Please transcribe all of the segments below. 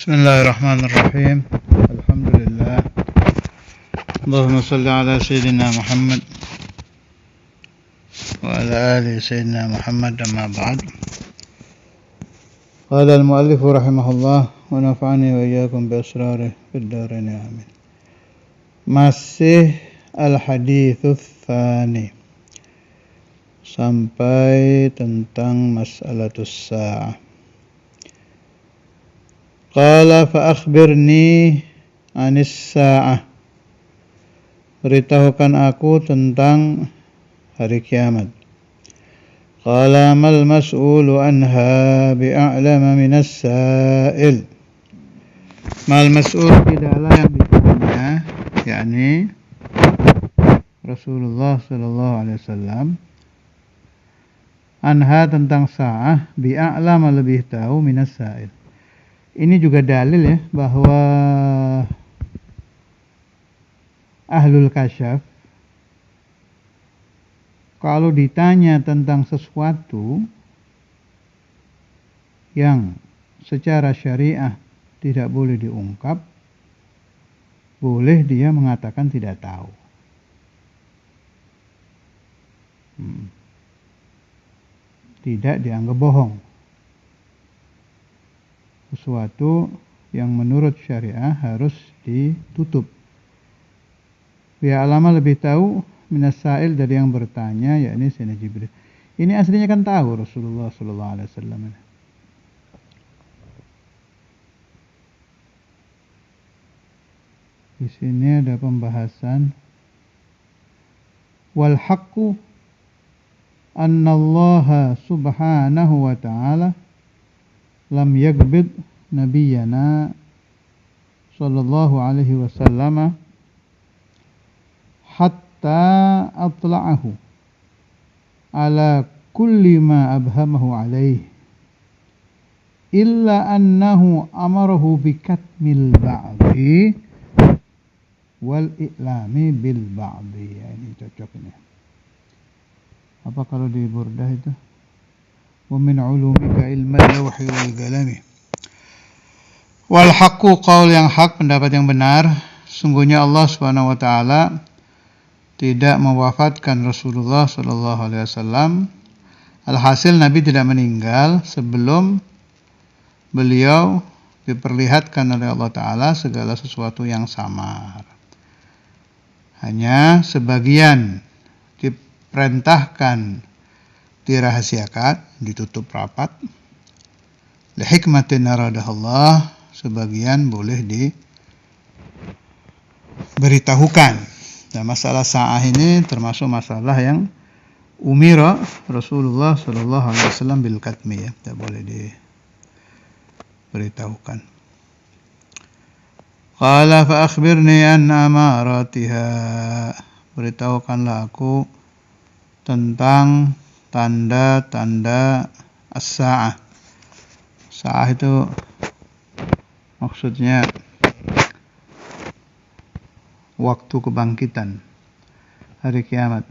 Bismillahirrahmanirrahim. Alhamdulillah. Allahumma salli ala Sayyidina Muhammad wa ala ali Sayyidina Muhammad, amma ba'd. Qala al-muallif rahimahullah wa nafa'ani wa iyyakum bi asrarih fid dharain amin. Masih al-haditsus tsani, sampai tentang mas'alatus sa'ah. Qala fa akhbirni anis sa'ah, beritahukan aku tentang hari kiamat. Qala mal mas'ulu anha bi'a'lama minas sa'il. Mal mas'ul, tidaklah yang ditanya, yakni Rasulullah sallallahu alaihi wasallam, anha tentang sa'ah, bi'a'lama lebih tahu minas sa'il. Ini juga dalil ya bahwa ahlul kasyaf kalau ditanya tentang sesuatu yang secara syariah tidak boleh diungkap, boleh dia mengatakan tidak tahu. Tidak dianggap bohong. Sesuatu yang menurut syariah harus ditutup. Ya, alama lebih tahu minas sa'il, dari yang bertanya, yakni Sayyidina Jibril. Ini aslinya kan tahu Rasulullah sallallahu alaihi wasallam. Di sini ada pembahasan wal haqqu annallaha subhanahu wa ta'ala lam yagbid nabiyyana sallallahu alaihi wasallam hatta atla'ahu ala kulli ma abhamahu alaihi illa annahu amarahu bikatmil ba'di wal i'lami bil ba'di. Ya, ini cocok ini. Apa kalau di Burdah itu? ومن علومك علم اللوح والقلم. Wal haqqu, qaul yang hak, pendapat yang benar, sungguhnya Allah Subhanahu wa taala tidak mewafatkan Rasulullah sallallahu alaihi wasallam. Alhasil Nabi tidak meninggal sebelum beliau diperlihatkan oleh Allah taala segala sesuatu yang samar. Hanya sebagian diperintahkan dirahasiakan, ditutup rapat. Li hikmatin aradahullah, sebagian boleh diberitahukan. Nah, masalah sa'ah ini termasuk masalah yang umira Rasulullah sallallahu alaihi wasallam bil katmi, ya, tidak boleh diberitahukan. Qala fa akhbirni an amaratiha, beritahukanlah aku tentang tanda-tanda as-sa'ah. Sa'ah itu maksudnya waktu kebangkitan, hari kiamat.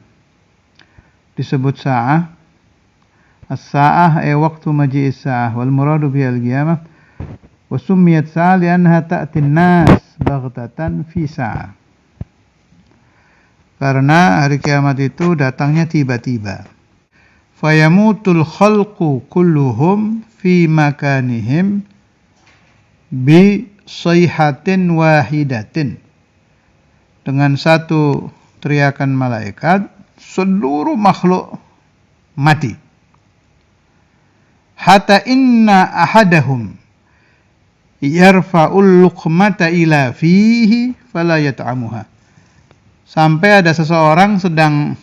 Disebut sa'ah, as-sa'ah ay waktu maji'is sa'ah, wal muradu biha al-qiyamah, wa summiyat sa'ah li'annaha ta'tin nas baghtatan fi sa'ah. Karena hari kiamat itu datangnya tiba-tiba. Fayamutul khalqu kulluhum fi makanihim bi sayhatin wahidatin. Dengan satu teriakan malaikat, seluruh makhluk mati. Hatta inna ahadahum yarfa'ul luqmata ila fihi fala yat'amuha. Sampai ada seseorang sedang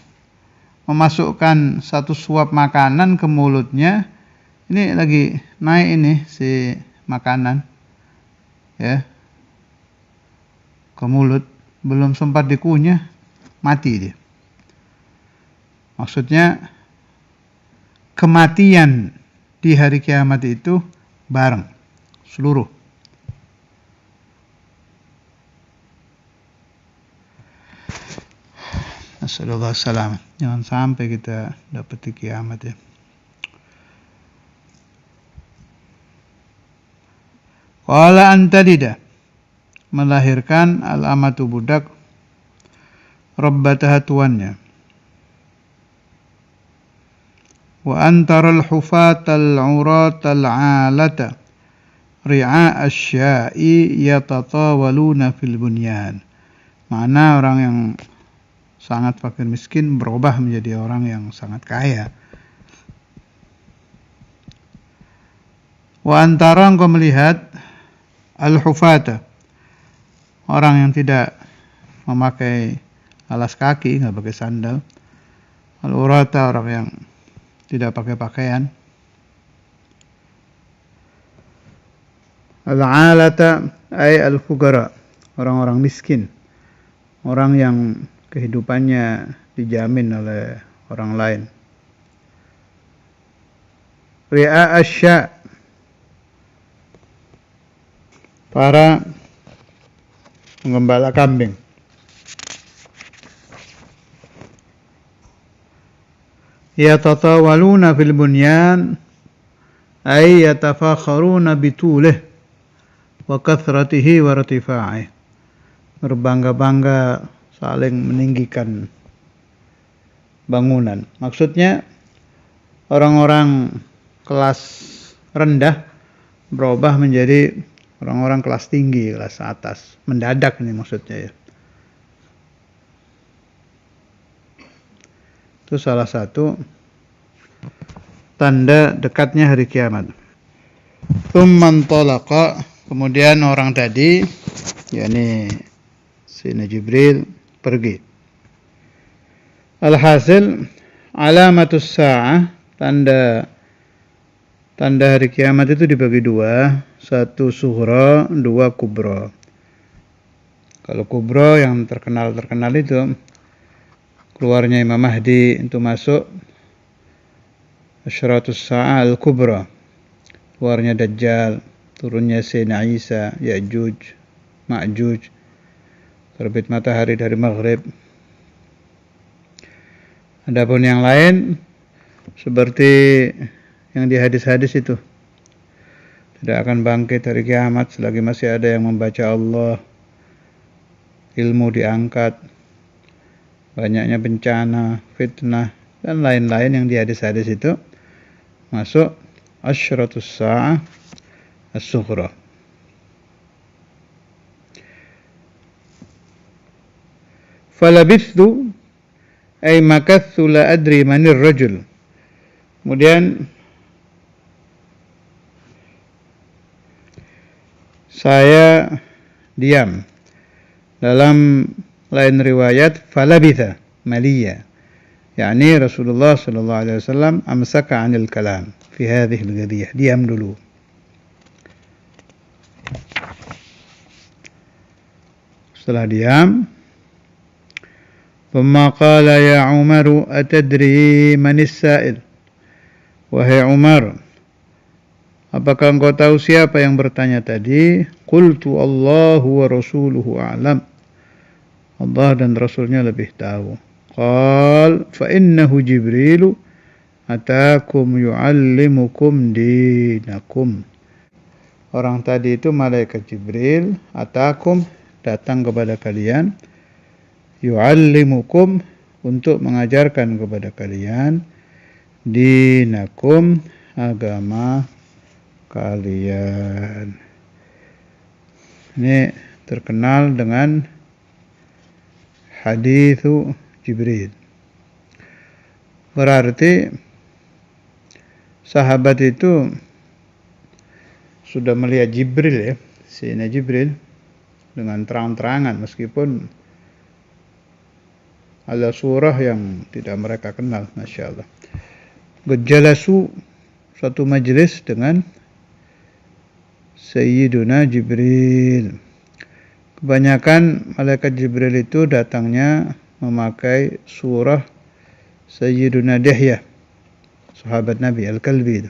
memasukkan satu suap makanan ke mulutnya. Ini lagi naik ini si makanan, ya, ke mulut, belum sempat dikunyah, mati dia. Maksudnya kematian di hari kiamat itu bareng seluruh. Nasallallahu alaihi. Jangan sampai kita dapat di kiamat, ya. Wala antalida, melahirkan al-amatu budak, rabbataha tuannya. Wa antaral hufatal uratal alata ri'a asya'i yatatawaluna fil bunyan. Mana orang yang sangat fakir miskin berubah menjadi orang yang sangat kaya. Wa antara engkau melihat al-hufata, orang yang tidak memakai alas kaki, nggak pakai sandal. Al-urata, orang yang tidak pakai pakaian. Al-alata ay al-fugara, orang-orang miskin, orang yang kehidupannya dijamin oleh orang lain. Ri'a asya, para penggembala kambing. Yatatawaluna fil bunyan ay yatafakharuna bitulih wa kathratihi wa irtifa'ih. Berbangga-bangga saling meninggikan bangunan. Maksudnya orang-orang kelas rendah berubah menjadi orang-orang kelas tinggi, kelas atas. Mendadak ini maksudnya ya. Itu salah satu tanda dekatnya hari kiamat. Tsumman talaqa, kemudian orang tadi, yakni Sayyidina Jibril, pergi. Alhasil, alamatus sa'ah, tanda hari kiamat itu dibagi dua. Satu sughra, dua kubra. Kalau kubra yang terkenal itu, keluarnya Imam Mahdi itu masuk asyratus sa'ah al-kubra, keluarnya Dajjal, turunnya Sayyidina Isa, Ya'juj, Ma'juj, terbit matahari dari maghrib. Adapun yang lain seperti yang di hadis-hadis itu, tidak akan bangkit hari kiamat selagi masih ada yang membaca Allah, ilmu diangkat, banyaknya bencana, fitnah, dan lain-lain yang di hadis-hadis itu masuk asyratus sa'ah as-sughra. Falabithu ay makathu la adri manir rajul. Kemudian saya diam. Dalam lain riwayat falabitha maliya, yakni Rasulullah sallallahu alaihi wasallam amsaka 'anil kalam fi hadhihi al-qadhiyah, diam dulu. Setelah diam, thumma qala ya Umar atadri manis sa'il, wahai Umar, apakah engkau tahu siapa yang bertanya tadi? Qultu Allahu wa rasuluhu a'lam, Allah dan Rasulnya lebih tahu. Qal fa innahu Jibrilu atakum yu'allimukum dinakum. Orang tadi itu malaikat Jibril, atakum, datang kepada kalian, yu'allimukum, untuk mengajarkan kepada kalian, dinakum, agama kalian. Ini terkenal dengan hadithu Jibril. Berarti sahabat itu sudah melihat Jibril ya, Sayyidina Jibril, dengan terang-terangan meskipun ada surah yang tidak mereka kenal, Masya Allah. Berjalasu satu majelis dengan Sayyiduna Jibril. Kebanyakan malaikat Jibril itu datangnya memakai surah Sayyiduna Dihya, sahabat Nabi Al-Kalbi.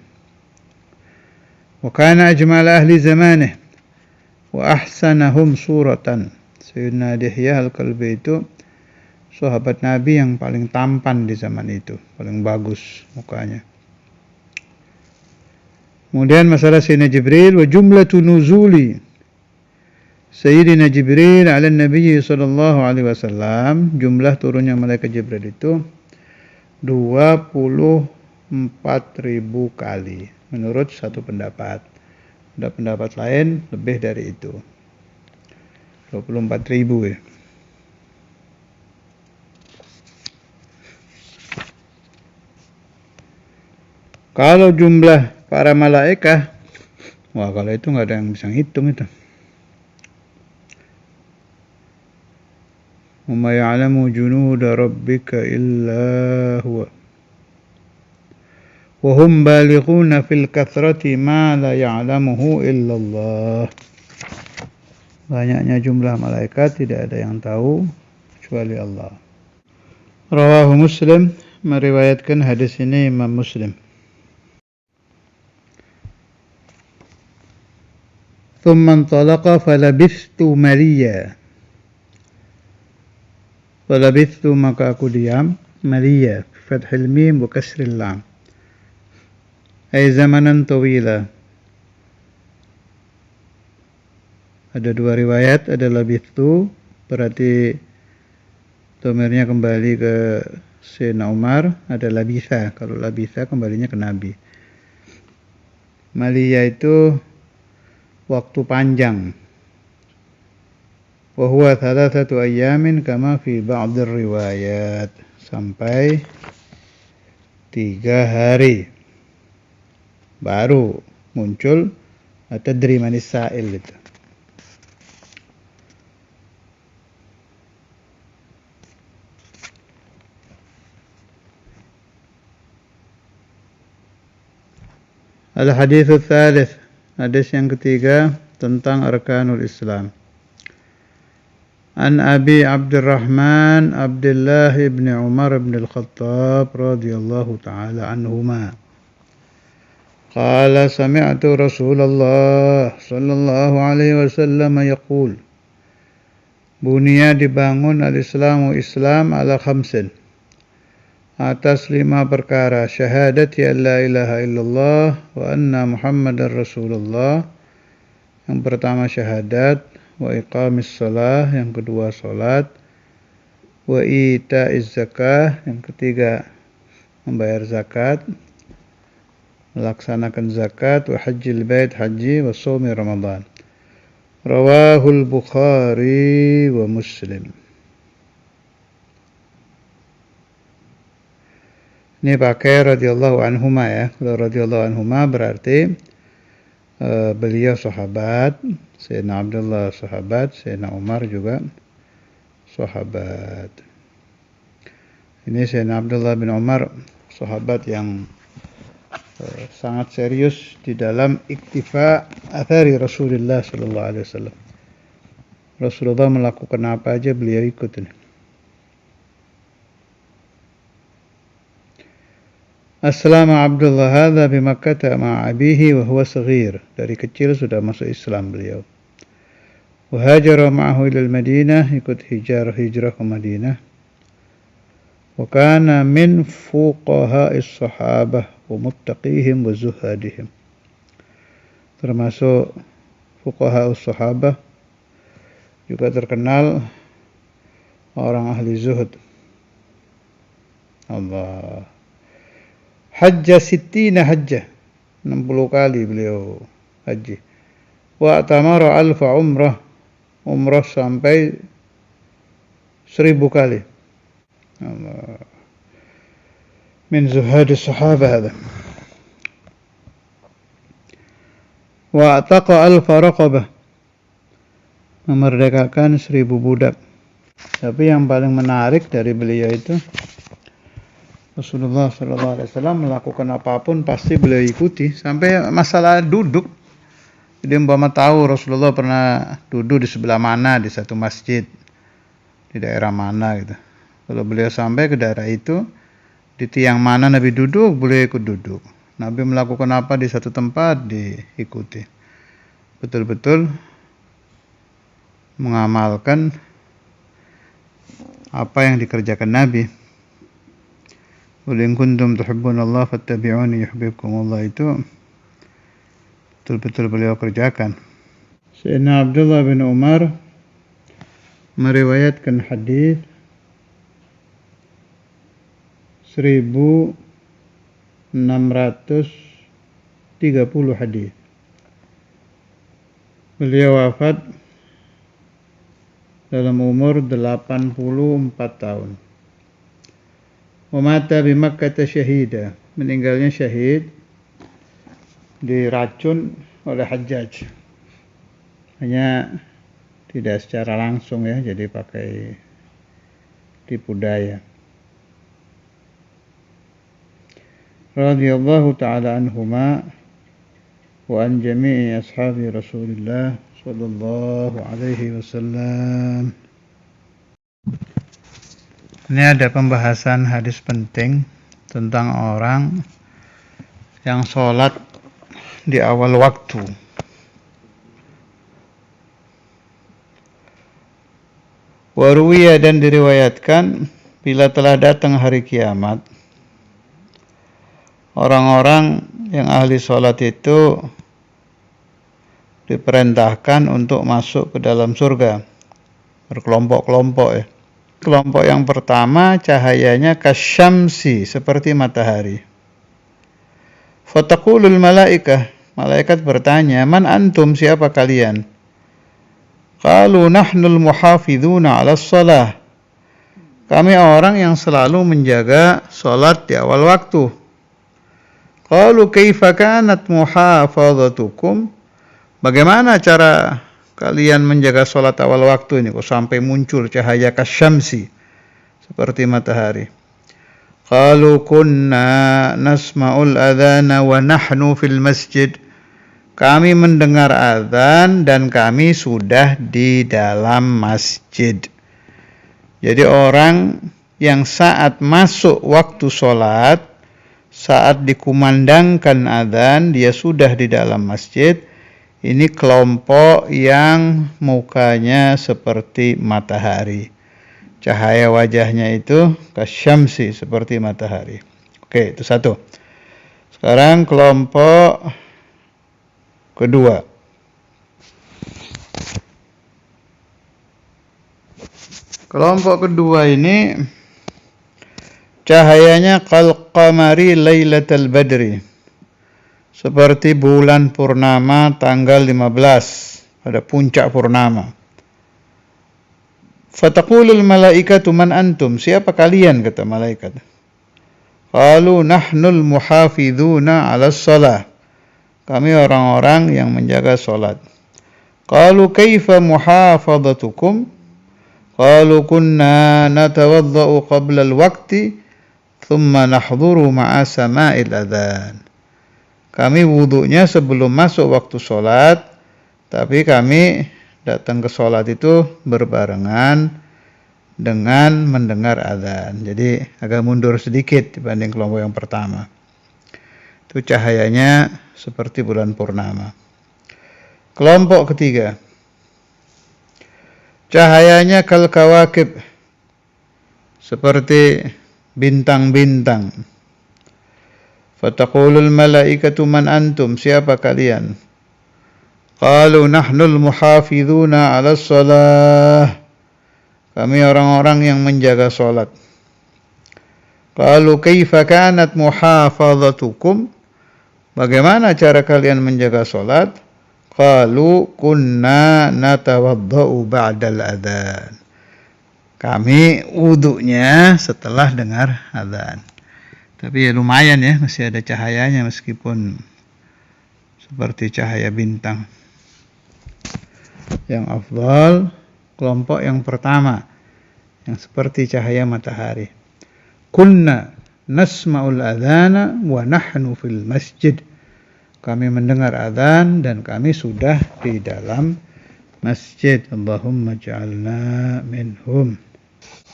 Wa kana ajmal ahli zamanih wa ahsanahum suratan. Sayyiduna Dihya Al-Kalbi itu sahabat Nabi yang paling tampan di zaman itu, paling bagus mukanya. Kemudian masalah Sayyidina Jibril, wa jumlatu nuzuli Sayyidina Jibril ala Nabi sallallahu alaihi wasallam, jumlah turunnya malaikat Jibril itu 24.000 kali menurut satu pendapat. Ada pendapat lain lebih dari itu. 24.000 ya. Kalau jumlah para malaikat, wah kalau itu nggak ada yang bisa ngitung itu. وَمَا يَعْلَمُ جُنُودَ رَبِّكَ إِلَّا هُوَ وَهُمْ بَالِغُونَ فِي الْكَثْرَةِ مَا لَا يَعْلَمُهُ إِلَّا اللَّهُ. Banyaknya jumlah malaikat tidak ada yang tahu kecuali Allah. Rawahu Muslim, meriwayatkan hadis ini Imam Muslim. ثُمَّ انطَلَقَ فَلَبِثْتُ مَلِيًّا. Falabithtu maka aku diam, maliya, fathil mim wa kasril lam. Ay zamanan tawila. Ada dua riwayat, ada labithtu, berarti domirnya kembali ke Sayyidina Umar, ada labitha, kalau labitha kembalinya ke Nabi. Maliya itu waktu panjang. Wa huwa 3 ayyamin kama fi ba'd riwayat, sampai 3 hari baru muncul tadri manis sa'il itu. Al-hadits ats-tsalits, hadis yang ketiga tentang arkanul Islam. An Abi Abdurrahman Abdullah ibn Umar ibn al-Khattab radhiyallahu ta'ala anhuma. Qala sami'tu Rasulullah sallallahu alaihi wasallam yaqul, Bunia dibangun al-Islamu Islam ala khamsin, atas 5 perkara. Syahadati an la ilaha illallah wa anna Muhammadar Rasulullah, yang pertama syahadat, wa iqamis shalah, yang kedua salat, wa ita'iz zakah, yang ketiga membayar zakat, melaksanakan zakat, wa hajjil bait, haji, wa shaumi Ramadan. Rawahul Bukhari wa Muslim. Ini pakai radhiyallahu anhuma ya. Kalau radhiyallahu anhuma berarti beliau sahabat, Sayyidina Abdullah sahabat, Sayyidina Umar juga sahabat. Ini Sayyidina Abdullah bin Umar sahabat yang sangat serius di dalam iktifa athari Rasulullah sallallahu alaihi wasallam. Rasulullah melakukan apa aja beliau ikut ini. Aslama Abdullah hadza bi Makkah ma'a abihi wa huwa saghir. Dari kecil sudah masuk Islam beliau. Wa hajara ma'ahu ila al-Madinah, ikut hijrah ke Madinah. Wa kana min fuqaha'is sahabah wa muttaqihim wa zuhadihim. Termasuk fuqaha'us sahabah, juga terkenal orang ahli zuhud. Allah. Hajjah 60 hajjah, 60 kali beliau haji. Wa atamara alfa umrah, umrah sampai 1000 kali. Allah. Min zuhadis sahabah hadha. Wa ataqa alfa raqabah, memerdekakan 1000 budak. Tapi yang paling menarik dari beliau itu, Rasulullah SAW melakukan apapun pasti beliau ikuti, sampai masalah duduk. Jadi umpama tahu Rasulullah pernah duduk di sebelah mana di satu masjid di daerah mana gitu. Kalau beliau sampai ke daerah itu, di tiang mana Nabi duduk, beliau ikut duduk. Nabi melakukan apa di satu tempat, diikuti. Betul-betul mengamalkan apa yang dikerjakan Nabi. Qul in kuntum tuhibbunallaha fattabi'uni yuhibbukumullah, itu betul-betul beliau kerjakan. Sayyidina Abdullah bin Umar meriwayatkan hadis 1630 hadis. Beliau wafat dalam umur 84 tahun. Wa mata bi Makkah syahida, meninggalnya syahid diracun oleh Hajjaj. Hanya tidak secara langsung ya, jadi pakai tipu daya. Radhiyallahu ta'ala anhuma wa an jami'i ashabi Rasulillah sallallahu alaihi wasallam. Ini ada pembahasan hadis penting tentang orang yang sholat di awal waktu. Waruwiya, dan diriwayatkan bila telah datang hari kiamat, orang-orang yang ahli sholat itu diperintahkan untuk masuk ke dalam surga berkelompok-kelompok ya. Kelompok yang pertama cahayanya kasyamsi, seperti matahari. Fataqulul malaikah, malaikat bertanya, man antum, siapa kalian? Qalu nahnul muhafidhuna 'alas shalah, kami orang yang selalu menjaga salat di awal waktu. Qalu kaifa kanat muhafadhatukum, bagaimana cara kalian menjaga salat awal waktu ini kok sampai muncul cahaya kasyamsi seperti matahari? Qalu kunna nasma'ul adhana wa nahnu fil masjid, kami mendengar azan dan kami sudah di dalam masjid. Jadi orang yang saat masuk waktu sholat, saat dikumandangkan azan, dia sudah di dalam masjid. Ini kelompok yang mukanya seperti matahari. Cahaya wajahnya itu kasyamsi, seperti matahari. Oke, itu satu. Sekarang kelompok kedua. Kelompok kedua ini cahayanya kal qamari lailatul badri, seperti bulan purnama tanggal 15 pada puncak purnama. Fataqulul malaikatu man antum, siapa kalian, kata malaikat. Qalu nahnul muhafidhuna 'alas shalah, kami orang-orang yang menjaga salat. Qalu kaifa muhafadhatukum? Qalu kunna natawaddau qabla al-waqti thumma nahdhuru ma'a sama'il adhan, kami wudunya sebelum masuk waktu sholat, tapi kami datang ke sholat itu berbarengan dengan mendengar azan. Jadi agak mundur sedikit dibanding kelompok yang pertama. Itu cahayanya seperti bulan purnama. Kelompok ketiga, cahayanya kal kawakib, seperti bintang-bintang. Fataqulul malaikatu man antum, siapa kalian? Qalu nahnul muhafidhuna 'alas shalah, kami orang-orang yang menjaga salat. Qalu kaifa kanat muhafadhatukum, bagaimana cara kalian menjaga salat? Qalu kunna natawaddau ba'dal adzan, kami wudunya setelah dengar azan. Tapi ya lumayan ya, masih ada cahayanya meskipun seperti cahaya bintang. Yang afdal kelompok yang pertama, yang seperti cahaya matahari. Kunna nasma'ul adhana wa nahnu fil masjid, kami mendengar azan dan kami sudah di dalam masjid. Allahumma ja'alna minhum.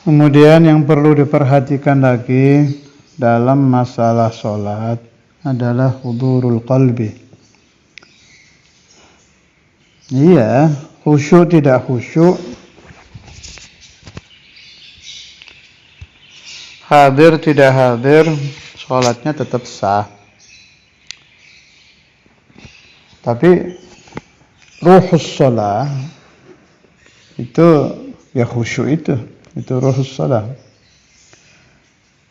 Kemudian yang perlu diperhatikan lagi dalam masalah sholat adalah hudurul qalbi. Iya, khusyuk tidak khusyuk, hadir tidak hadir, sholatnya tetap sah. Tapi ruhus shalah itu ya khusyuk itu ruhus shalah.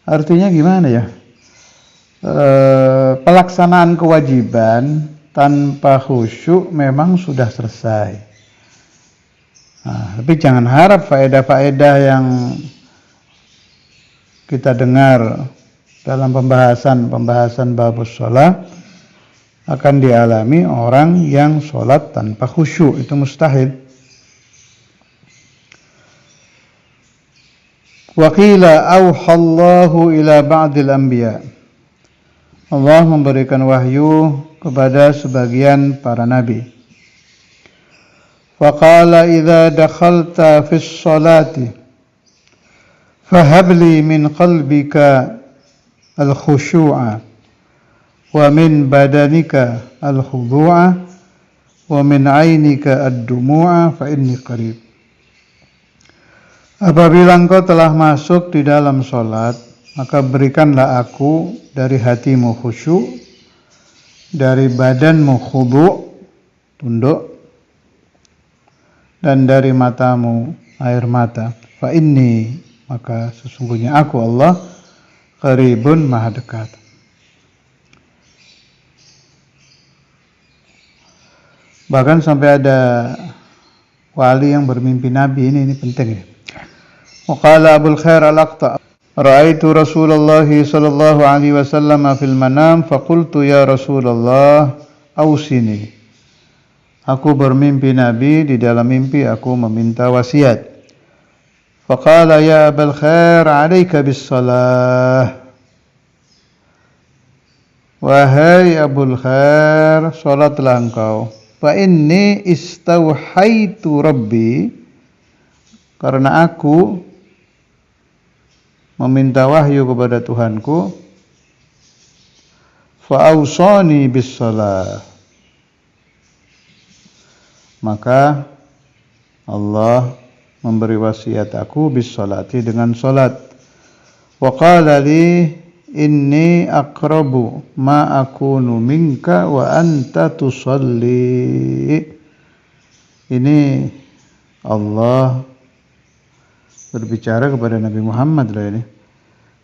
Artinya gimana ya? Pelaksanaan kewajiban tanpa khusyuk memang sudah selesai. Tapi jangan harap faedah-faedah yang kita dengar dalam pembahasan babus shalah akan dialami orang yang sholat tanpa khusyuk. Itu mustahil. Wa qila auhallahu ila ba'dil anbiya. Allah memberikan wahyu kepada sebagian para nabi. Faqala idza dakhalta fis salati fahabli min qalbika al-khushu'a wa min badanika al-khudu'a wa min 'ainika ad-dumu'a fa inni qarib. Apabila engkau telah masuk di dalam salat, maka berikanlah aku dari hatimu khusyuk, dari badanmu khudu', tunduk, dan dari matamu air mata. Fa inni, maka sesungguhnya aku Allah qaribun maha dekat. Bahkan sampai ada wali yang bermimpi Nabi, ini penting ya. Wa qala Abul Khair al-Aqta' Ra'aitu Rasulullah sallallahu alaihi wasallam fil manam faqultu ya Rasulullah ausini. Aku bermimpi Nabi, di dalam mimpi aku meminta wasiat. Faqala ya Abul Khair 'alaika bis shalah. Wahai Abul Khair, salatlah engkau. Fa inni istauhaitu rabbi, karena aku meminta wahyu kepada Tuhanku, fa'ausani bis shalah, maka Allah memberi wasiat aku bis salati, dengan salat. Wa qala li inni aqrabu ma akunu minka wa anta tusalli. Ini Allah berbicara kepada Nabi Muhammad lah ini.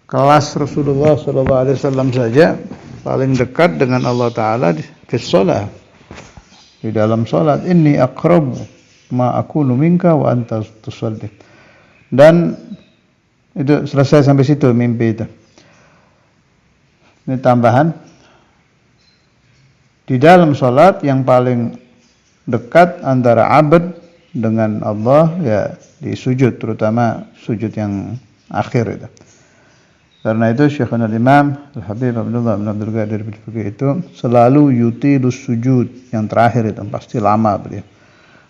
Kelas Rasulullah SAW saja paling dekat dengan Allah Ta'ala di shalah, di dalam salat. Inni aqrabu ma akunu minka wa anta tusalli. Dan itu selesai sampai situ mimpi itu. Ini tambahan. Di dalam salat yang paling dekat antara abad dengan Allah ya di sujud, terutama sujud yang akhir itu. Karena itu Syekhuna Imam Al-Habib Abdullah bin Abdul Qadir bin Fiqih itu selalu yutilus sujud, yang terakhir itu pasti lama beliau.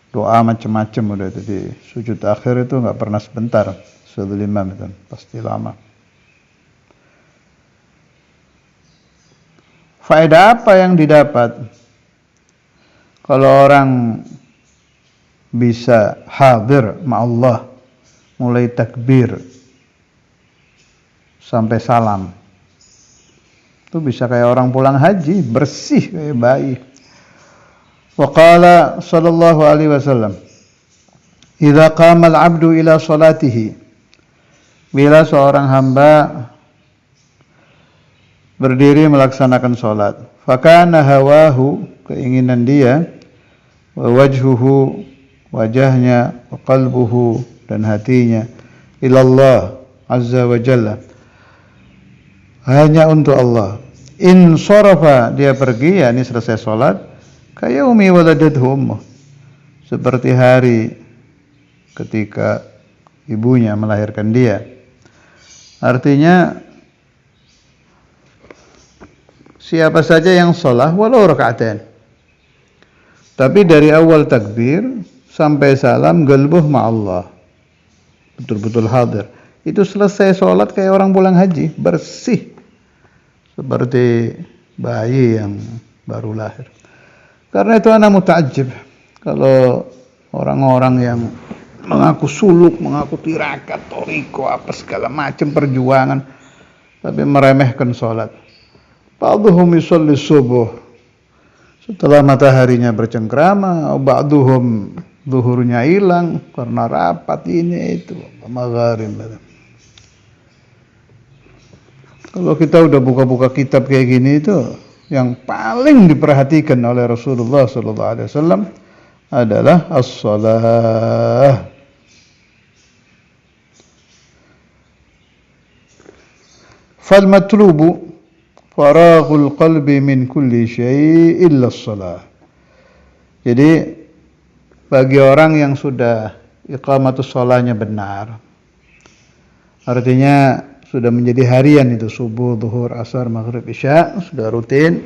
Doa macam-macam udah itu di sujud akhir itu enggak pernah sebentar. Sudul Imam itu pasti lama. Faedah apa yang didapat kalau orang bisa hadir ma'allah mulai takbir sampai salam? Itu bisa kayak orang pulang haji, bersih kayak bayi. Wa qala sallallahu alaihi wasallam, idza qama al-'abdu ila salatihi, bila seorang hamba berdiri melaksanakan salat, fakana hawahu, keinginan dia, wa wajhuhu, wajahnya, wa qalbuhu, dan hatinya, ilallah azza wa jalla, hanya untuk Allah. In sarafa, dia pergi, yakni selesai salat, kayaumi waladathu ummuh, seperti hari ketika ibunya melahirkan dia. Artinya siapa saja yang shalah walau rakaatain, tapi dari awal takbir sampai salam galbuh ma'allah, betul-betul hadir, itu selesai sholat kayak orang pulang haji, bersih seperti bayi yang baru lahir. Karena itu ana muta'ajjib kalau orang-orang yang mengaku suluk, mengaku tirakat, toriko, apa segala macam perjuangan, tapi meremehkan sholat. Ba'dhum yusalli subuh, Setelah mataharinya bercengkrama, ba'duhum zuhurnya hilang karena rapat ini itu maghrib. Kalau kita udah buka-buka kitab kayak gini itu yang paling diperhatikan oleh Rasulullah sallallahu alaihi wasallam adalah as-shalah. Fal matlubu faraghul qalbi min kulli syai' illa as-shalah. Jadi bagi orang yang sudah iqamatus sholahnya benar, artinya sudah menjadi harian itu subuh, zuhur, asar, maghrib, isya, sudah rutin.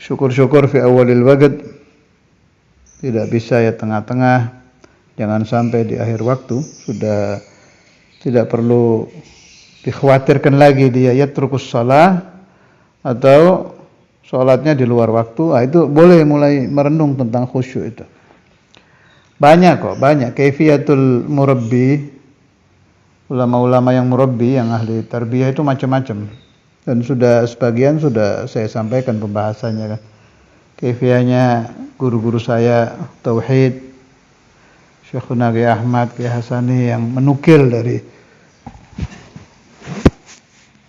Syukur-syukur fi awalil waqt. Tidak bisa ya tengah-tengah. Jangan sampai di akhir waktu. Sudah tidak perlu dikhawatirkan lagi dia yatrukus shalah atau sholatnya di luar waktu. Itu boleh mulai merenung tentang khusyuk itu. Banyak kaifiyatul murabbi. Ulama-ulama yang murabbi, yang ahli tarbiyah itu macam-macam. Dan sebagian sudah saya sampaikan pembahasannya kan. Kaifiyahnya guru-guru saya tauhid, Syekhuna Kiai Ahmad, Kiai Hasani yang menukil dari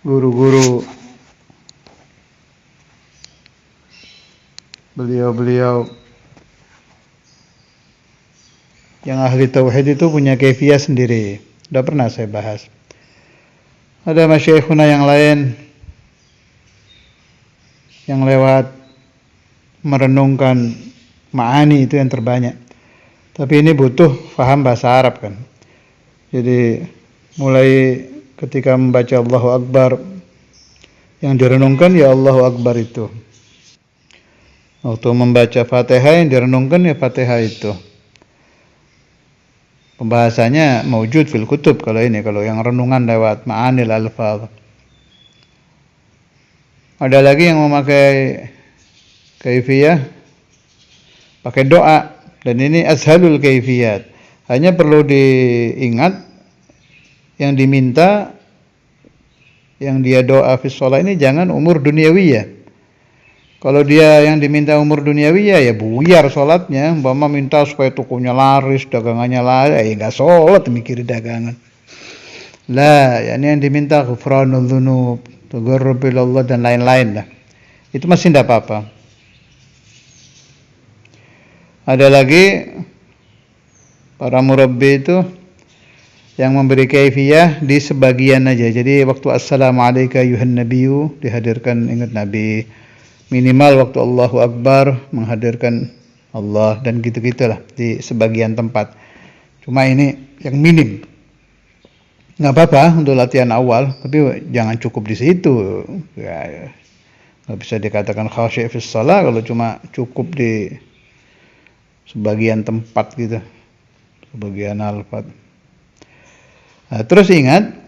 guru-guru beliau-beliau yang ahli tauhid itu punya kaifiyah sendiri. Sudah pernah saya bahas. Ada masyayikhuna yang lain yang lewat merenungkan ma'ani itu yang terbanyak. Tapi ini butuh faham bahasa Arab kan. Jadi mulai ketika membaca Allahu Akbar yang direnungkan ya Allahu Akbar itu. Waktu membaca Fatihah yang direnungkan ya Fatihah itu. Pembahasannya maujud fil kutub kalau yang renungan lewat ma'anil alfaz. Ada lagi yang memakai kaifiyah pakai doa dan ini azhalul kaifiyat. Hanya perlu diingat yang diminta yang dia doa fi shalah ini jangan umur duniawiyah. Kalau dia yang diminta umur duniawi ya buyar sholatnya. Umpama minta supaya tokonya laris, dagangannya laris, ya nggak sholat mikir dagangan. Lah, ya ini yang diminta ghufranul dzunub, taqarrub ila Allah dan lain-lain lah. Itu masih tidak apa-apa. Ada lagi para murabbi itu yang memberi kaifiyah di sebagian aja. Jadi waktu assalamualaikum ayuhan nabiyyu dihadirkan ingat Nabi. Minimal waktu Allahu Akbar menghadirkan Allah dan gitu-gitulah di sebagian tempat. Cuma ini yang minim. Nggak apa-apa untuk latihan awal, tapi jangan cukup di situ. Ya, nggak bisa dikatakan khasyi' fi shalah kalau cuma cukup di sebagian tempat gitu, sebagian alfaz. Nah, terus ingat,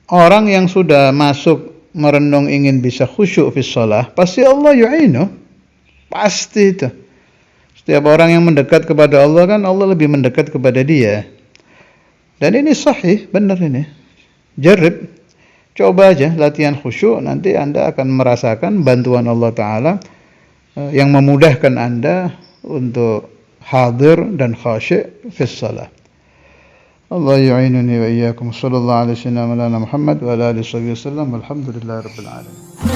orang yang sudah masuk merenung ingin bisa khusyuk fi shalah, pasti Allah yu'inu. Pasti itu. Setiap orang yang mendekat kepada Allah kan Allah lebih mendekat kepada dia. Dan ini sahih, benar ini. Jarib. Coba aja latihan khusyuk, nanti Anda akan merasakan bantuan Allah Ta'ala yang memudahkan Anda untuk hadir dan khasyuk fi shalah. Allah yu'inuni wa iyyakum. Sallallahu alaihi wasallam ala Muhammad wa ala alihi wasallam. Walhamdulillahi rabbil alamin.